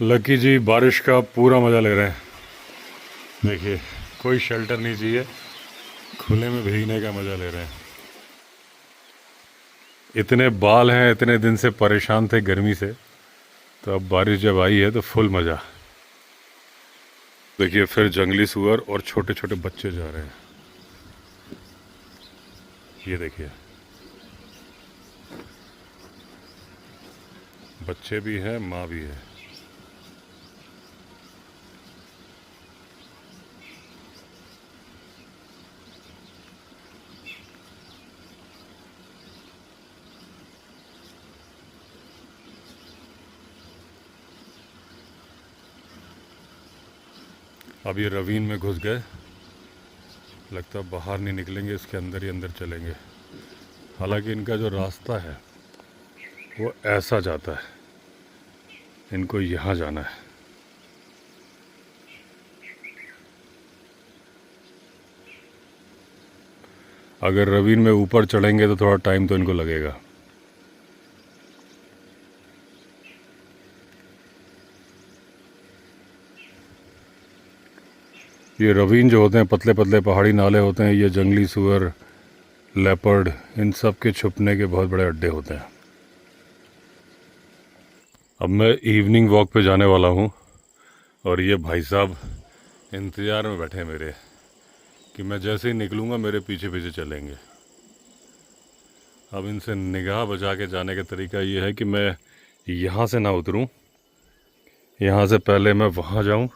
Lucky जी बारिश का पूरा मज़ा ले रहे हैं। देखिए, कोई शेल्टर नहीं चाहिए, खुले में भीगने का मज़ा ले रहे हैं। इतने बाल हैं, इतने दिन से परेशान थे गर्मी से, तो अब बारिश जब आई है तो फुल मज़ा। देखिए, फिर जंगली सूअर और छोटे छोटे बच्चे जा रहे हैं। ये देखिए, बच्चे भी हैं, माँ भी है। अब ये ravine में घुस गए, लगता है बाहर नहीं निकलेंगे, इसके अंदर ही अंदर चलेंगे। हालांकि इनका जो रास्ता है वो ऐसा जाता है, इनको यहाँ जाना है। अगर ravine में ऊपर चढ़ेंगे तो थोड़ा टाइम तो इनको लगेगा। ये ravine जो होते हैं, पतले पतले पहाड़ी नाले होते हैं, ये जंगली सूअर, लेपर्ड, इन सब के छुपने के बहुत बड़े अड्डे होते हैं। अब मैं इवनिंग वॉक पे जाने वाला हूँ और ये भाई साहब इंतज़ार में बैठे हैं मेरे कि मैं जैसे ही निकलूँगा मेरे पीछे पीछे चलेंगे। अब इनसे निगाह बचा के जाने का तरीका ये है कि मैं यहाँ से ना उतरूँ, यहाँ से पहले मैं वहाँ जाऊँ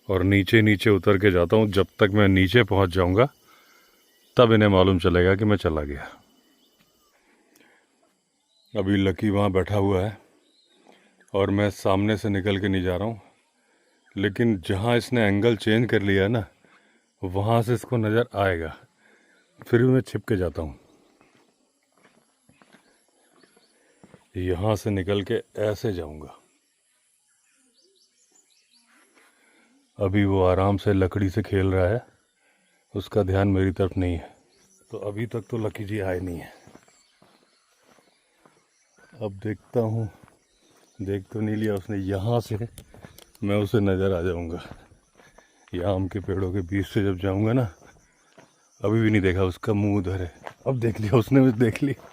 और नीचे नीचे उतर के जाता हूँ। जब तक मैं नीचे पहुँच जाऊँगा तब इन्हें मालूम चलेगा कि मैं चला गया। अभी लकी वहाँ बैठा हुआ है और मैं सामने से निकल के नहीं जा रहा हूँ, लेकिन जहाँ इसने एंगल चेंज कर लिया है ना, वहाँ से इसको नज़र आएगा। फिर भी मैं छिप के जाता हूँ। यहाँ से निकल के ऐसे जाऊँगा। अभी वो आराम से लकड़ी से खेल रहा है, उसका ध्यान मेरी तरफ नहीं है। तो अभी तक तो लकी जी आए नहीं है। अब देखता हूँ, देख तो नहीं लिया उसने, यहाँ से मैं उसे नज़र आ जाऊँगा। यहाँ आम के पेड़ों के बीच से जब जाऊँगा ना, अभी भी नहीं देखा, उसका मुंह उधर है। अब देख लिया उसने, मुझे देख लिया,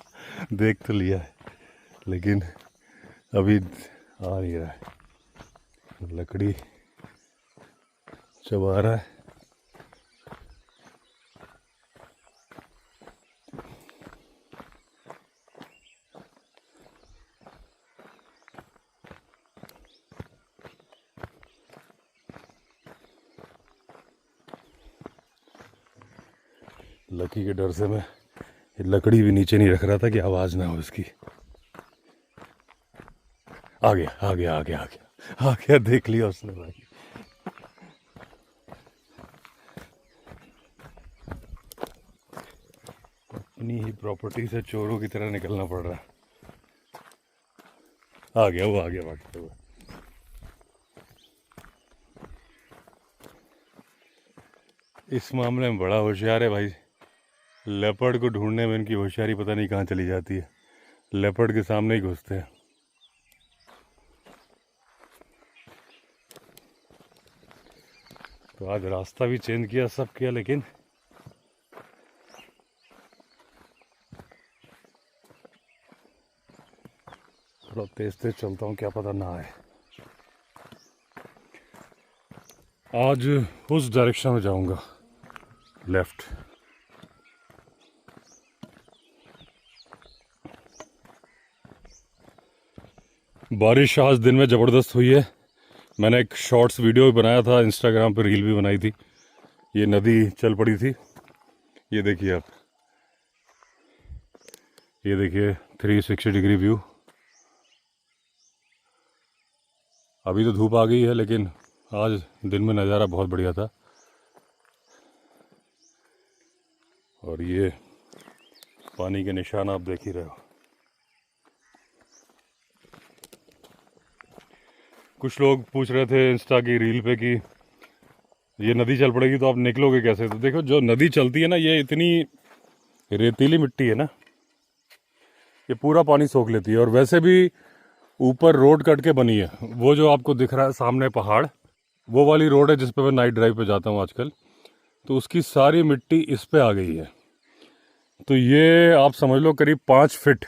देख तो लिया है, लेकिन अभी आ नहीं रहा है। लकड़ी चबा रहा है। लकी के डर से मैं लकड़ी भी नीचे नहीं रख रहा था कि आवाज़ ना हो इसकी। आ गया आ गया आ गया आ गया आ गया, देख लिया उसने भाई। अपनी ही प्रॉपर्टी से चोरों की तरह निकलना पड़ रहा है। आ गया, वो आ गया भागते हुए। इस मामले में बड़ा होशियार है भाई। लेपर्ड को ढूंढने में इनकी होशियारी पता नहीं कहाँ चली जाती है। लेपर्ड के सामने ही घुसते हैं। तो आज रास्ता भी चेंज किया, सब किया, लेकिन थोड़ा तेज तेज चलता हूँ, क्या पता ना आए। आज उस डायरेक्शन में जाऊंगा, लेफ्ट। बारिश आज दिन में ज़बरदस्त हुई है। मैंने एक शॉर्ट्स वीडियो भी बनाया था, इंस्टाग्राम पे रील भी बनाई थी। ये नदी चल पड़ी थी, ये देखिए आप, ये देखिए 360 डिग्री व्यू। अभी तो धूप आ गई है, लेकिन आज दिन में नज़ारा बहुत बढ़िया था। और ये पानी के निशान आप देख ही रहे हो। कुछ लोग पूछ रहे थे इंस्टा की रील पे कि ये नदी चल पड़ेगी तो आप निकलोगे कैसे। तो देखो, जो नदी चलती है ना, ये इतनी रेतीली मिट्टी है ना, ये पूरा पानी सोख लेती है। और वैसे भी ऊपर रोड कट के बनी है। वो जो आपको दिख रहा है सामने पहाड़, वो वाली रोड है जिस पे मैं नाइट ड्राइव पे जाता हूँ आजकल। तो उसकी सारी मिट्टी इस पे आ गई है। तो ये आप समझ लो करीब 5 फीट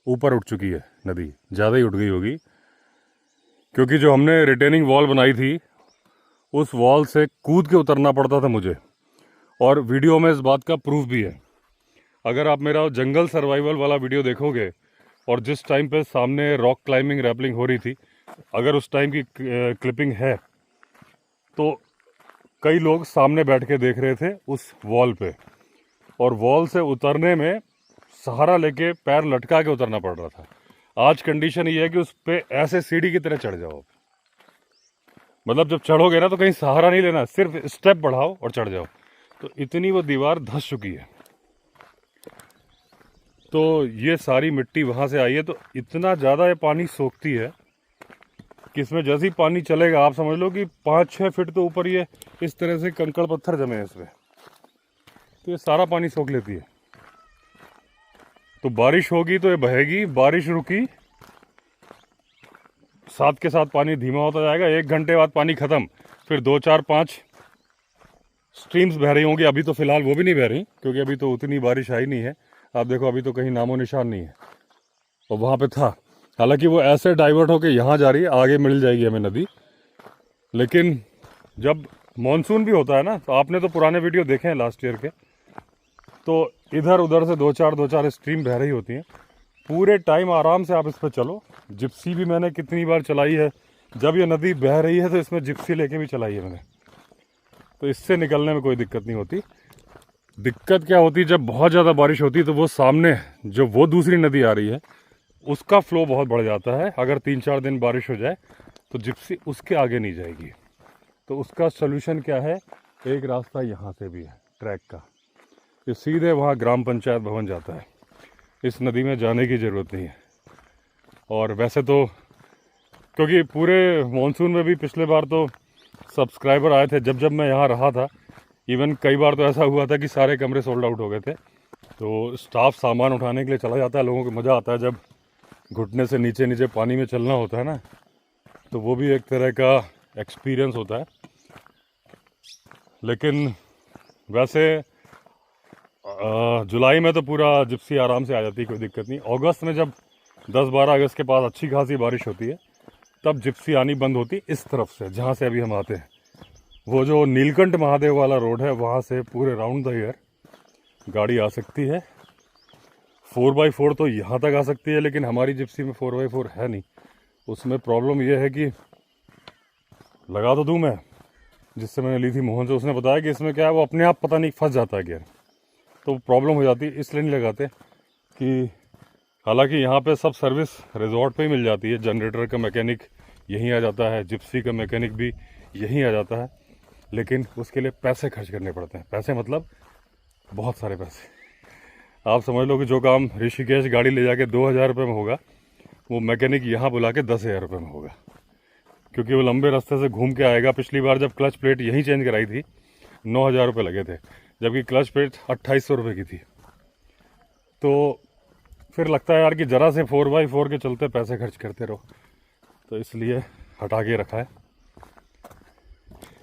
ऊपर उठ चुकी है नदी, ज़्यादा ही उठ गई होगी, क्योंकि जो हमने रिटेनिंग वॉल बनाई थी उस वॉल से कूद के उतरना पड़ता था मुझे। और वीडियो में इस बात का प्रूफ भी है। अगर आप मेरा जंगल सर्वाइवल वाला वीडियो देखोगे और जिस टाइम पे सामने रॉक क्लाइंबिंग रैपलिंग हो रही थी, अगर उस टाइम की क्लिपिंग है तो कई लोग सामने बैठ के देख रहे थे उस वॉल पे, और वॉल से उतरने में सहारा लेके पैर लटका के उतरना पड़ रहा था। आज कंडीशन ये है कि उस पे ऐसे सीढ़ी की तरह चढ़ जाओ। मतलब जब चढ़ोगे ना तो कहीं सहारा नहीं लेना, सिर्फ स्टेप बढ़ाओ और चढ़ जाओ। तो इतनी वो दीवार धंस चुकी है। तो ये सारी मिट्टी वहाँ से आई है, तो इतना ज़्यादा ये पानी सोखती है कि इसमें जैसे ही पानी चलेगा आप समझ लो कि 5-6 फीट तो ऊपर ये इस तरह से कंकड़ पत्थर जमे हैं इसमें, तो ये सारा पानी सोख लेती है। तो बारिश होगी तो ये बहेगी, बारिश रुकी साथ के साथ पानी धीमा होता जाएगा, 1 घंटे बाद पानी ख़त्म, फिर 2-4-5 स्ट्रीम्स बह रही होंगी। अभी तो फ़िलहाल वो भी नहीं बह रही क्योंकि अभी तो उतनी बारिश आई नहीं है। आप देखो अभी तो कहीं नामो निशान नहीं है, और वहाँ पे था। हालांकि वो ऐसे डाइवर्ट होके यहाँ जा रही है, आगे मिल जाएगी हमें नदी। लेकिन जब मॉनसून भी होता है ना, तो आपने तो पुराने वीडियो देखे हैं लास्ट ईयर के, तो इधर उधर से 2-4 स्ट्रीम बह रही होती हैं। पूरे टाइम आराम से आप इस पर चलो। जिप्सी भी मैंने कितनी बार चलाई है, जब ये नदी बह रही है तो इसमें जिप्सी लेके भी चलाई है मैंने। तो इससे निकलने में कोई दिक्कत नहीं होती। दिक्कत क्या होती है, जब बहुत ज़्यादा बारिश होती है तो वो सामने जो वो दूसरी नदी आ रही है उसका फ्लो बहुत बढ़ जाता है। अगर 3-4 दिन बारिश हो जाए तो जिप्सी उसके आगे नहीं जाएगी। तो उसका सलूशन क्या है, एक रास्ता यहाँ से भी है ट्रैक का, ये सीधे वहाँ ग्राम पंचायत भवन जाता है। इस नदी में जाने की ज़रूरत नहीं है। और वैसे तो क्योंकि पूरे मॉनसून में भी पिछले बार तो सब्सक्राइबर आए थे जब मैं यहाँ रहा था। इवन कई बार तो ऐसा हुआ था कि सारे कमरे सोल्ड आउट हो गए थे। तो स्टाफ सामान उठाने के लिए चला जाता है, लोगों को मज़ा आता है जब घुटने से नीचे नीचे पानी में चलना होता है ना, तो वो भी एक तरह का एक्सपीरियंस होता है। लेकिन वैसे जुलाई में तो पूरा जिप्सी आराम से आ जाती है, कोई दिक्कत नहीं। अगस्त में जब 10-12 अगस्त के पास अच्छी खासी बारिश होती है तब जिप्सी आनी बंद होती इस तरफ से, जहाँ से अभी हम आते हैं। वो जो नीलकंठ महादेव वाला रोड है वहाँ से पूरे राउंड द ईयर गाड़ी आ सकती है। 4x4 तो यहाँ तक आ सकती है, लेकिन हमारी जिप्सी में 4x4 है नहीं। उसमें प्रॉब्लम ये है कि लगा तो दूँ मैं, जिससे मैंने ली थी मोहन से, उसने बताया कि इसमें क्या है वो अपने आप पता नहीं फंस जाता है गियर, तो प्रॉब्लम हो जाती है, इसलिए नहीं लगाते। कि हालांकि यहाँ पे सब सर्विस रिजॉर्ट पे ही मिल जाती है। जनरेटर का मैकेनिक यहीं आ जाता है, जिप्सी का मैकेनिक भी यहीं आ जाता है, लेकिन उसके लिए पैसे खर्च करने पड़ते हैं। पैसे मतलब बहुत सारे पैसे। आप समझ लो कि जो काम ऋषिकेश गाड़ी ले जाके 2000 रुपये में होगा, वो मैकेनिक यहाँ बुला के 10,000 रुपये में होगा, क्योंकि वो लंबे रास्ते से घूम के आएगा। पिछली बार जब क्लच प्लेट यहीं चेंज कराई थी 9,000 रुपये लगे थे, जबकि क्लच प्लेट 2800 रुपये की थी। तो फिर लगता है यार कि ज़रा से 4x4 के चलते पैसे खर्च करते रहो, तो इसलिए हटा के रखा है।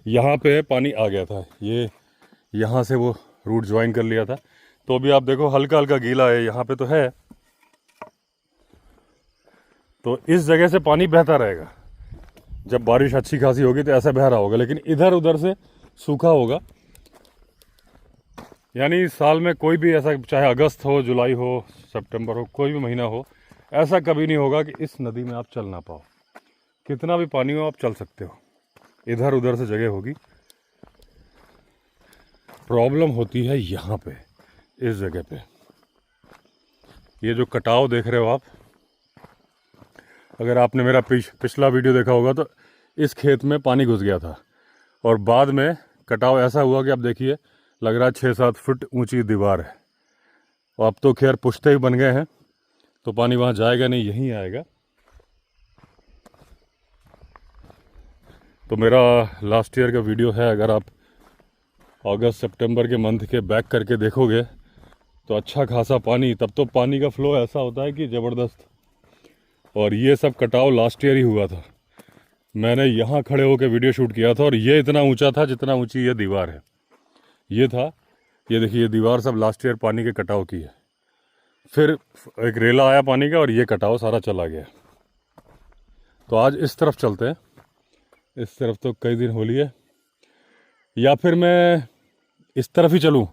यहाँ पे पानी आ गया था, ये यहाँ से वो रूट ज्वाइन कर लिया था, तो अभी आप देखो हल्का हल्का गीला है यहाँ पे तो है। तो इस जगह से पानी बहता रहेगा, जब बारिश अच्छी खासी होगी तो ऐसा बह रहा होगा, लेकिन इधर उधर से सूखा होगा। यानी साल में कोई भी ऐसा, चाहे अगस्त हो, जुलाई हो, सितंबर हो, कोई भी महीना हो, ऐसा कभी नहीं होगा कि इस नदी में आप चल ना पाओ। कितना भी पानी हो आप चल सकते हो, इधर उधर से जगह होगी। प्रॉब्लम होती है यहाँ पे, इस जगह पे। ये जो कटाव देख रहे हो आप, अगर आपने मेरा पिछला वीडियो देखा होगा तो इस खेत में पानी घुस गया था, और बाद में कटाव ऐसा हुआ कि अब देखिए लग रहा है 6-7 फुट ऊंची दीवार है। और अब तो खैर पुश्ते ही बन गए हैं, तो पानी वहाँ जाएगा नहीं, यहीं आएगा। तो मेरा लास्ट ईयर का वीडियो है, अगर आप अगस्त सितंबर के मंथ के बैक करके देखोगे तो अच्छा खासा पानी, तब तो पानी का फ्लो ऐसा होता है कि ज़बरदस्त। और ये सब कटाव लास्ट ईयर ही हुआ था। मैंने यहाँ खड़े होकर वीडियो शूट किया था और ये इतना ऊंचा था जितना ऊंची ये दीवार है। ये था, ये देखिए, ये दीवार सब लास्ट ईयर पानी के कटाव की है। फिर एक रेला आया पानी का और ये कटाव सारा चला गया। तो आज इस तरफ चलते हैं। इस तरफ तो कई दिन होली है, या फिर मैं इस तरफ ही चलूं,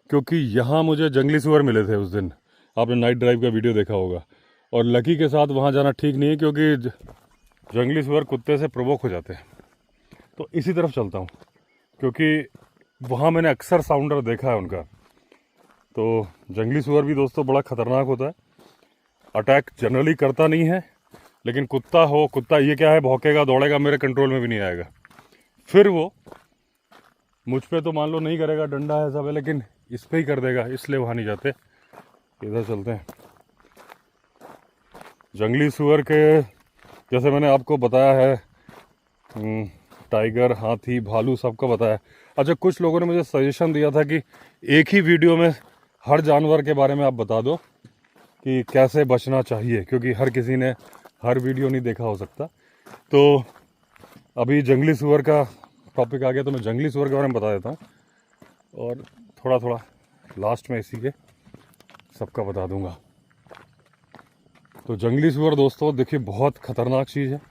क्योंकि यहाँ मुझे जंगली सुअर मिले थे उस दिन। आपने नाइट ड्राइव का वीडियो देखा होगा। और लकी के साथ वहाँ जाना ठीक नहीं है, क्योंकि जंगली सुअर कुत्ते से प्रवोक हो जाते हैं। तो इसी तरफ चलता हूँ, क्योंकि वहाँ मैंने अक्सर साउंडर देखा है उनका। तो जंगली सुअर भी दोस्तों बड़ा ख़तरनाक होता है। अटैक जनरली करता नहीं है, लेकिन कुत्ता ये क्या है, भौंकेगा दौड़ेगा, मेरे कंट्रोल में भी नहीं आएगा। फिर वो मुझ पे तो मान लो नहीं करेगा, डंडा है सब है, लेकिन इस पे ही कर देगा, इसलिए वहाँ नहीं जाते। इधर चलते हैं। जंगली सुअर के जैसे मैंने आपको बताया है, टाइगर, हाथी, भालू सबका बताया। अच्छा, कुछ लोगों ने मुझे सजेशन दिया था कि एक ही वीडियो में हर जानवर के बारे में आप बता दो कि कैसे बचना चाहिए, क्योंकि हर किसी ने हर वीडियो नहीं देखा हो सकता। तो अभी जंगली सुअर का टॉपिक आ गया, तो मैं जंगली सुअर के बारे में बता देता हूँ, और थोड़ा थोड़ा लास्ट में इसी के सबका बता दूंगा। तो जंगली सुअर दोस्तों देखिए बहुत ख़तरनाक चीज़ है,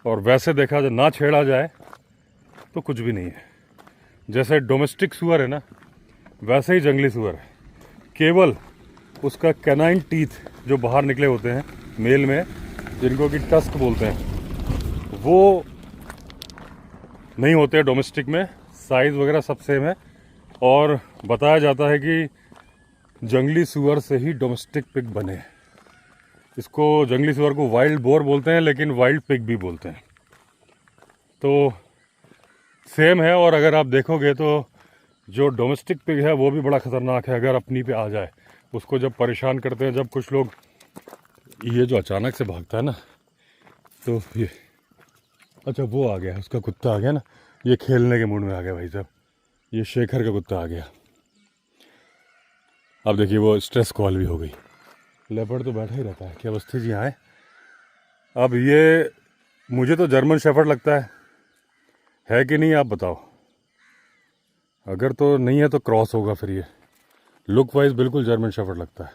और वैसे देखा जाए ना छेड़ा जाए तो कुछ भी नहीं है। जैसे डोमेस्टिक सुअर है ना, वैसे ही जंगली सुअर है। केवल उसका कैनाइन टीथ जो बाहर निकले होते हैं मेल में, जिनको कि टस्क बोलते हैं, वो नहीं होते डोमेस्टिक में। साइज़ वगैरह सब सेम है। और बताया जाता है कि जंगली सुअर से ही डोमेस्टिक पिग बने। इसको जंगली सुअर को वाइल्ड बोर बोलते हैं, लेकिन वाइल्ड पिग भी बोलते हैं। तो सेम है। और अगर आप देखोगे तो जो डोमेस्टिक पिग है वो भी बड़ा ख़तरनाक है अगर अपनी पे आ जाए। उसको जब परेशान करते हैं, जब कुछ लोग, ये जो अचानक से भागता है ना, तो ये, अच्छा वो आ गया, उसका कुत्ता आ गया ना, ये खेलने के मूड में आ गया भाई साहब। ये शेखर का कुत्ता आ गया। अब देखिए वो स्ट्रेस कॉल भी हो गई। लेपर्ड तो बैठा ही रहता है। क्या अवस्थी जी आए। अब ये मुझे तो जर्मन शेफर्ड लगता है कि नहीं, आप बताओ। अगर तो नहीं है तो क्रॉस होगा फिर। ये लुक वाइज बिल्कुल जर्मन शेफर्ड लगता है।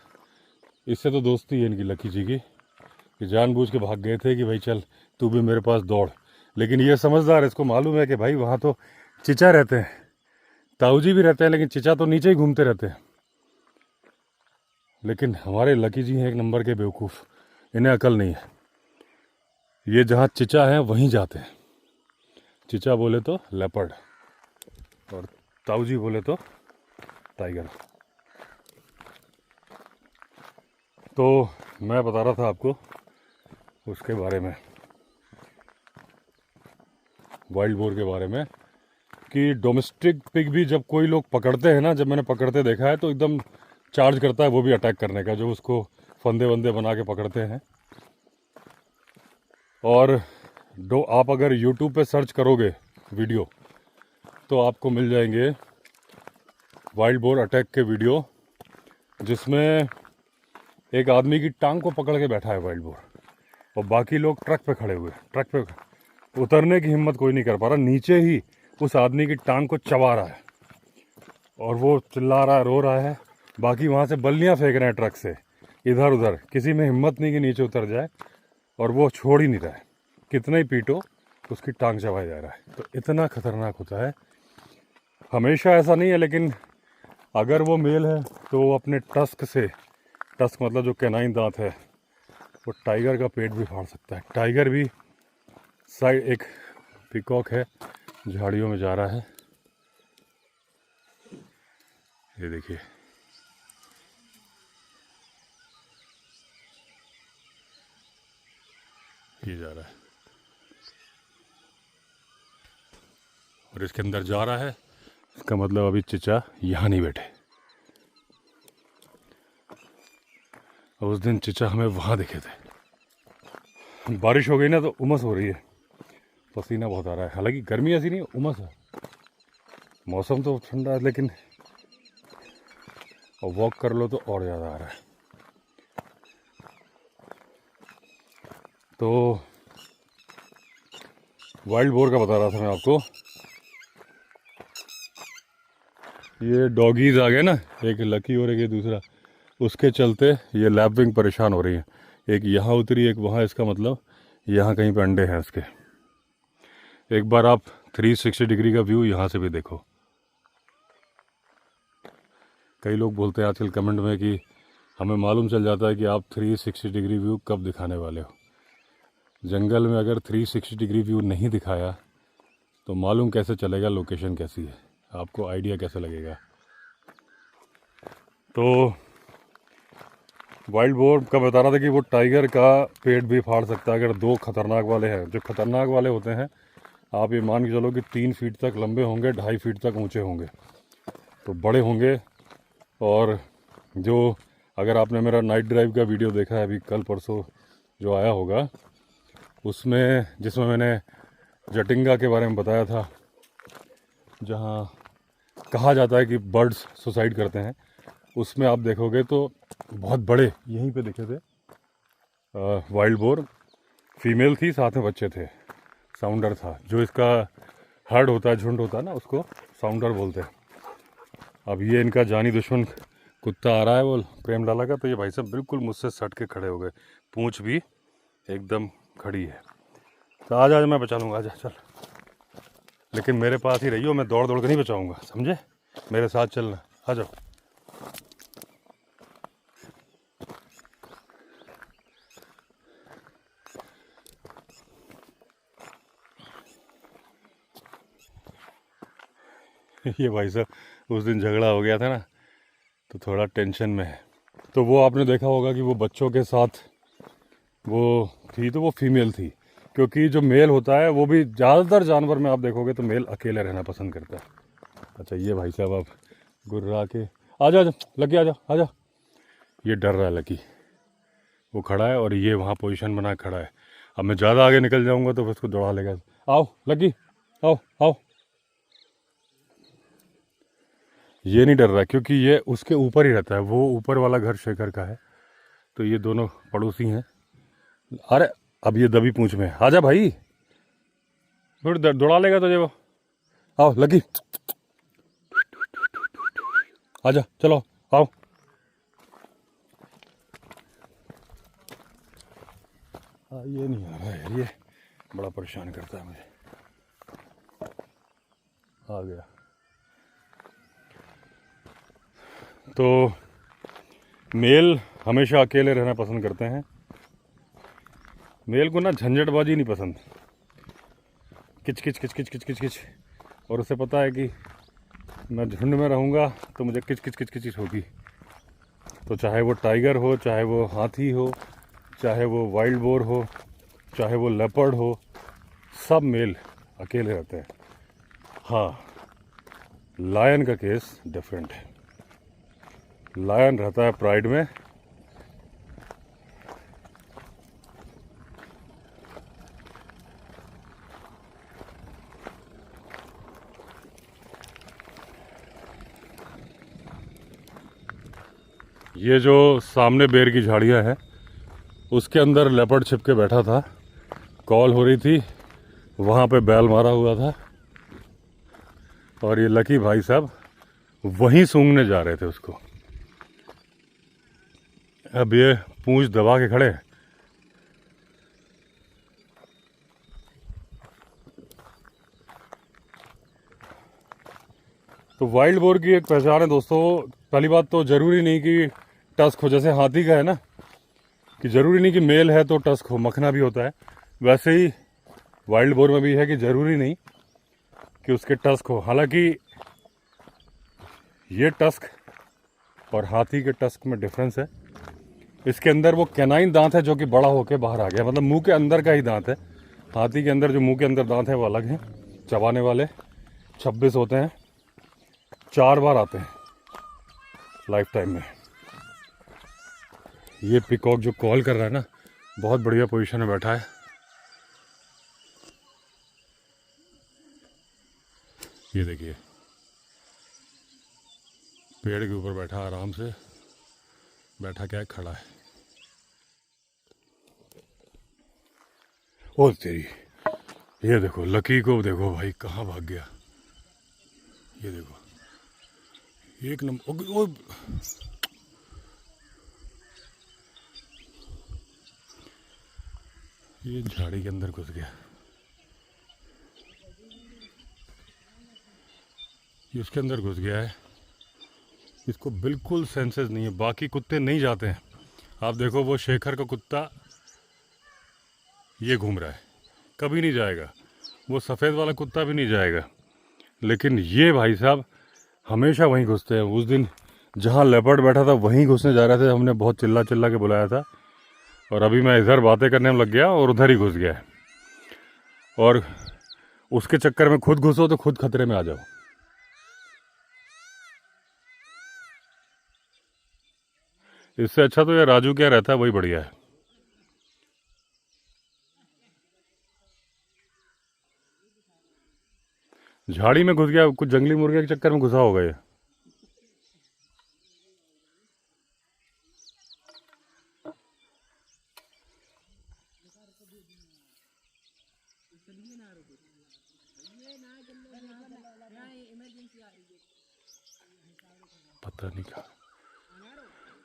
इससे तो दोस्ती है इनकी लकी जी की, कि जानबूझ के भाग गए थे कि भाई चल तू भी मेरे पास दौड़। लेकिन ये समझदार है, इसको मालूम है कि भाई वहाँ तो चिचा रहते हैं, ताऊजी भी रहते हैं, लेकिन चिचा तो नीचे ही घूमते रहते हैं। लेकिन हमारे लकी जी हैं एक नंबर के बेवकूफ़, इन्हें अकल नहीं है। ये जहाँ चिचा है वहीं जाते हैं। चिचा बोले तो लेपर्ड, और ताऊजी बोले तो टाइगर। तो मैं बता रहा था आपको उसके बारे में, वाइल्ड बोर के बारे में, कि डोमेस्टिक पिग भी जब कोई लोग पकड़ते हैं ना, जब मैंने पकड़ते देखा है, तो एकदम चार्ज करता है वो भी अटैक करने का, जो उसको फंदे वंदे बना के पकड़ते हैं। और आप अगर YouTube पे सर्च करोगे वीडियो, तो आपको मिल जाएंगे वाइल्ड बोर अटैक के वीडियो, जिसमें एक आदमी की टांग को पकड़ के बैठा है वाइल्ड बोर, और बाकी लोग ट्रक पे खड़े हुए। ट्रक पे उतरने की हिम्मत कोई नहीं कर पा रहा, नीचे ही उस आदमी की टांग को चबा रहा है, और वो चिल्ला रहा है, रो रहा है। बाकी वहाँ से बल्लियाँ फेंक रहे हैं ट्रक से इधर उधर, किसी में हिम्मत नहीं कि नीचे उतर जाए, और वो छोड़ ही नहीं रहा है। कितना ही पीटो उसकी टांग चबाया जा रहा है। तो इतना खतरनाक होता है। हमेशा ऐसा नहीं है, लेकिन अगर वो मेल है तो वो अपने टस्क से, टस्क मतलब जो कैनाइन दांत है, वो टाइगर का पेट भी फाड़ सकता है। टाइगर भी साइड, एक पीकॉक है झाड़ियों में जा रहा है, ये देखिए। ये जा रहा है और इसके अंदर जा रहा है, इसका मतलब अभी चिचा यहाँ नहीं बैठे। उस दिन चिचा हमें वहाँ दिखे थे। बारिश हो गई ना तो उमस हो रही है, पसीना बहुत आ रहा है। हालांकि गर्मी ऐसी नहीं, उमस है। मौसम तो ठंडा है, लेकिन वॉक कर लो तो और ज़्यादा आ रहा है। तो वाइल्ड बोर का बता रहा था मैं आपको। ये डॉगीज आ गए ना, एक लकी और एक ये दूसरा, उसके चलते ये लैपविंग परेशान हो रही है। एक यहाँ उतरी, एक वहाँ, इसका मतलब यहाँ कहीं पे अंडे हैं इसके। एक बार आप 360 डिग्री का व्यू यहाँ से भी देखो। कई लोग बोलते हैं आजकल कमेंट में कि हमें मालूम चल जाता है कि आप 360 डिग्री व्यू कब दिखाने वाले हो। जंगल में अगर 360 डिग्री व्यू नहीं दिखाया तो मालूम कैसे चलेगा लोकेशन कैसी है, आपको आइडिया कैसे लगेगा। तो वाइल्ड बोर का बता रहा था कि वो टाइगर का पेट भी फाड़ सकता है अगर दो खतरनाक वाले हैं। जो खतरनाक वाले होते हैं आप ये मान के चलो कि 3 फीट तक लंबे होंगे, 2.5 फीट तक ऊंचे होंगे, तो बड़े होंगे। और जो अगर आपने मेरा नाइट ड्राइव का वीडियो देखा है अभी कल परसों जो आया होगा, उसमें जिसमें मैंने जटिंगा के बारे में बताया था, जहाँ कहा जाता है कि बर्ड्स सुसाइड करते हैं, उसमें आप देखोगे तो बहुत बड़े यहीं पे दिखे थे वाइल्ड बोर। फीमेल थी, साथ में बच्चे थे, साउंडर था। जो इसका हर्ड होता है, झुंड होता है ना, उसको साउंडर बोलते हैं। अब ये इनका जानी दुश्मन कुत्ता आ रहा है वो प्रेम लाला का, तो ये भाई साहब बिल्कुल मुझसे सट के खड़े हो गए, पूंछ भी एकदम खड़ी है। तो आज मैं बचा लूँगा, आजा चल, लेकिन मेरे पास ही रहियो, मैं दौड़ दौड़ के नहीं बचाऊँगा, समझे? मेरे साथ चलना, आ जाओ। ये भाई साहब उस दिन झगड़ा हो गया था ना, तो थोड़ा टेंशन में है। तो वो आपने देखा होगा कि वो बच्चों के साथ वो थी, तो वो फीमेल थी, क्योंकि जो मेल होता है वो भी ज़्यादातर जानवर में आप देखोगे तो मेल अकेले रहना पसंद करता है। अच्छा ये भाई साहब आप गुर्रा के आ जा, लकी आ जा, आ जा। ये डर रहा है लकी, वो खड़ा है और ये वहाँ पोजीशन बना खड़ा है। अब मैं ज़्यादा आगे निकल जाऊँगा तो फिर उसको दौड़ा लेगा। आओ लकी, आओ आओ। ये नहीं डर रहा क्योंकि ये उसके ऊपर ही रहता है, वो ऊपर वाला घर शेखर का है, तो ये दोनों पड़ोसी हैं। अरे अब ये दबी पूंछ में, आजा भाई, फिर दौड़ा लेगा तुझे वो। आओ लकी, आजा, चलो आओ। ये नहीं आ रहा है, ये बड़ा परेशान करता है मुझे। आ गया। तो मेल हमेशा अकेले रहना पसंद करते हैं। मेल को ना झंझटबाजी नहीं पसंद, किच किच किच किच किच किच किच। और उसे पता है कि मैं झुंड में रहूँगा तो मुझे किच किच किच किच होगी। तो चाहे वो टाइगर हो, चाहे वो हाथी हो, चाहे वो वाइल्ड बोर हो, चाहे वो लेपर्ड हो, सब मेल अकेले रहते हैं। हाँ, लायन का केस डिफरेंट है। लायन रहता है प्राइड में, ये जो सामने बेर की झाड़ियाँ हैं उसके अंदर लेपर्ड छिप के बैठा था, कॉल हो रही थी, वहाँ पे बैल मारा हुआ था, और ये लकी भाई साहब वहीं सूंघने जा रहे थे उसको। अब ये पूंछ दबा के खड़े हैं। तो वाइल्ड बोर की एक पहचान है दोस्तों। पहली बात तो ज़रूरी नहीं कि टस्क हो, जैसे हाथी का है ना कि ज़रूरी नहीं कि मेल है तो टस्क हो, मखना भी होता है, वैसे ही वाइल्ड बोर में भी है कि ज़रूरी नहीं कि उसके टस्क हो। हालांकि ये टस्क और हाथी के टस्क में डिफरेंस है। इसके अंदर वो कैनाइन दांत है जो कि बड़ा होकर बाहर आ गया, मतलब मुंह के अंदर का ही दांत है। हाथी के अंदर जो मुंह के अंदर दांत है वो अलग हैं, चबाने वाले 26 होते हैं, 4 बार आते हैं लाइफ टाइम में। ये पिकॉक जो कॉल कर रहा है ना, बहुत बढ़िया पोजीशन में बैठा है। ये देखिए पेड़ के ऊपर बैठा, आराम से बैठा, क्या है, खड़ा है। ओ तेरी, ये देखो लकी को देखो भाई कहाँ भाग गया। ये देखो एक नंबर। ओ ये झाड़ी के अंदर घुस गया, ये उसके अंदर घुस गया है। इसको बिल्कुल सेंसेस नहीं है। बाकी कुत्ते नहीं जाते हैं। आप देखो वो शेखर का कुत्ता ये घूम रहा है, कभी नहीं जाएगा। वो सफ़ेद वाला कुत्ता भी नहीं जाएगा, लेकिन ये भाई साहब हमेशा वहीं घुसते हैं। उस दिन जहाँ लेपर्ड बैठा था वहीं घुसने जा रहे थे। हमने बहुत चिल्ला चिल्ला के बुलाया था, और अभी मैं इधर बातें करने में लग गया और उधर ही घुस गया है। और उसके चक्कर में खुद घुसो तो खुद खतरे में आ जाओ। इससे अच्छा तो यार राजू क्या रहता है, वही बढ़िया है। झाड़ी में घुस गया, कुछ जंगली मुर्गे के चक्कर में घुसा होगा ये। पता नहीं क्या।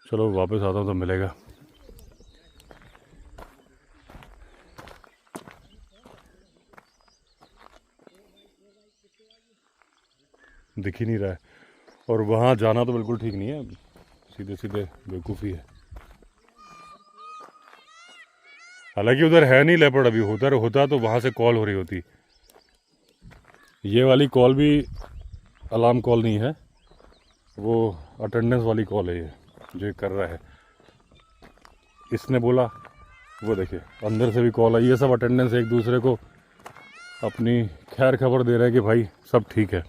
चलो वापस आता हूँ तो मिलेगा। दिख ही नहीं रहा है, और वहाँ जाना तो बिल्कुल ठीक नहीं है। सीधे सीधे बेवकूफ़ी है। हालांकि उधर है नहीं लेपर्ड अभी। उधर होता तो वहाँ से कॉल हो रही होती। ये वाली कॉल भी अलार्म कॉल नहीं है, वो अटेंडेंस वाली कॉल है ये जो कर रहा है। इसने बोला, वो देखिए अंदर से भी कॉल आई। ये सब अटेंडेंस एक दूसरे को अपनी खैर खबर दे रहे हैं कि भाई सब ठीक है।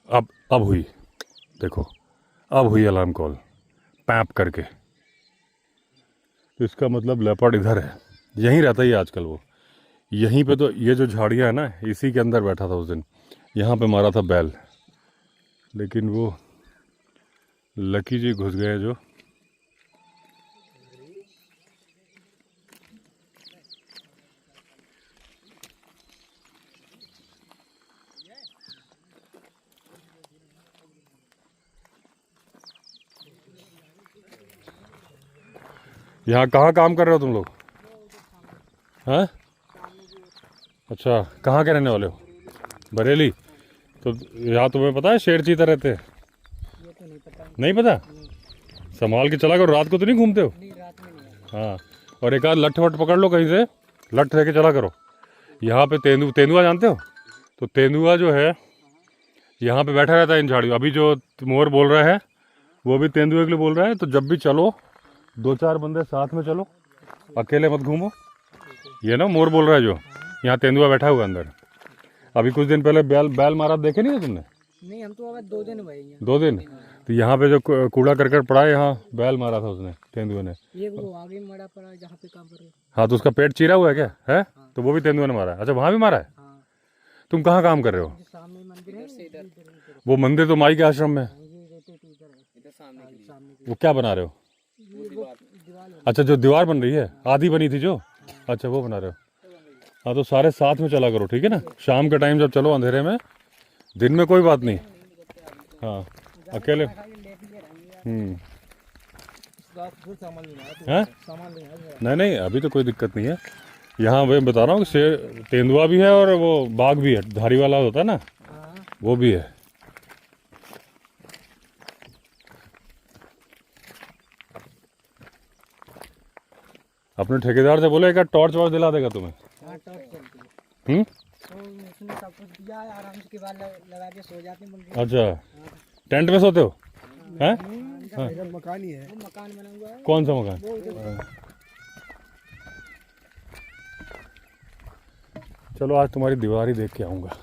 अब हुई, देखो अब हुई अलार्म कॉल पैप करके। तो इसका मतलब लेपर्ड इधर है, यहीं रहता ही आजकल वो। यहीं पे तो ये जो झाड़ियाँ है ना, इसी के अंदर बैठा था उस दिन। यहाँ पे मारा था बैल, लेकिन वो लकी जी घुस गए जो। यहाँ कहाँ काम कर रहे हो तुम लोग? हैं? अच्छा, कहाँ के रहने वाले हो? बरेली। तो यहाँ तुम्हें पता है शेर चीता रहते हैं? ये तो नहीं पता। नहीं पता? संभाल के चला करो, रात को तो नहीं घूमते हो? नहीं, रात में नहीं। हाँ, और एक आध लठ वट पकड़ लो कहीं से, लठ लेके चला करो। यहाँ पे तेंदुआ जानते हो? तो तेंदुआ जो है यहाँ पे बैठा रहता है इन झाड़ियों। अभी जो मोर बोल रहा है वो भी तेंदुए के लिए बोल रहा है। तो जब भी चलो 2-4 बंदे साथ में चलो, अकेले मत घूमो। ये ना मोर बोल रहा है जो, यहाँ तेंदुआ बैठा हुआ अंदर। अभी कुछ दिन पहले बैल मारा देखे नहीं है तुमने? नहीं, हम तो अब 2 दिन हुए हैं। 2 दिन? तो यहाँ पे जो कूड़ा करकट पड़ा है, यहाँ बैल मारा था उसने, तेंदुए ने। ये वो आगे मरा पड़ा है जहाँ पे काम कर रहे हो। हाँ, तो उसका पेट चीरा हुआ है क्या है? तो वो भी तेंदुए ने मारा है। अच्छा, वहाँ भी मारा है? हाँ। तुम कहाँ काम कर रहे हो? सामने मंदिर है। वो मंदिर तो माई के आश्रम में है। वो क्या बना रहे हो? अच्छा, जो दीवार बन रही है, आधी बनी थी जो, अच्छा वो बना रहे हो। हाँ, तो सारे साथ में चला करो, ठीक है ना? शाम के टाइम जब चलो अंधेरे में, दिन में कोई बात नहीं। हाँ, अकेले। हाँ, नहीं नहीं, अभी तो कोई दिक्कत नहीं है। यहाँ मैं बता रहा हूँ कि शेर तेंदुआ भी है और वो बाघ भी है, धारी वाला होता है ना, वो भी है। अपने ठेकेदार से बोले एक टॉर्च वॉर्च दिला देगा तुम्हें। हाँ, टॉर्च चलती है। तो उसने सब कुछ दिया है, आराम से के बाद लगा के सो जाते हैं। अच्छा, टेंट में सोते हो? हैं? मकान ही है। मकान बना हुआ है। कौन सा मकान? चलो आज तुम्हारी दीवार ही देख के आऊँगा।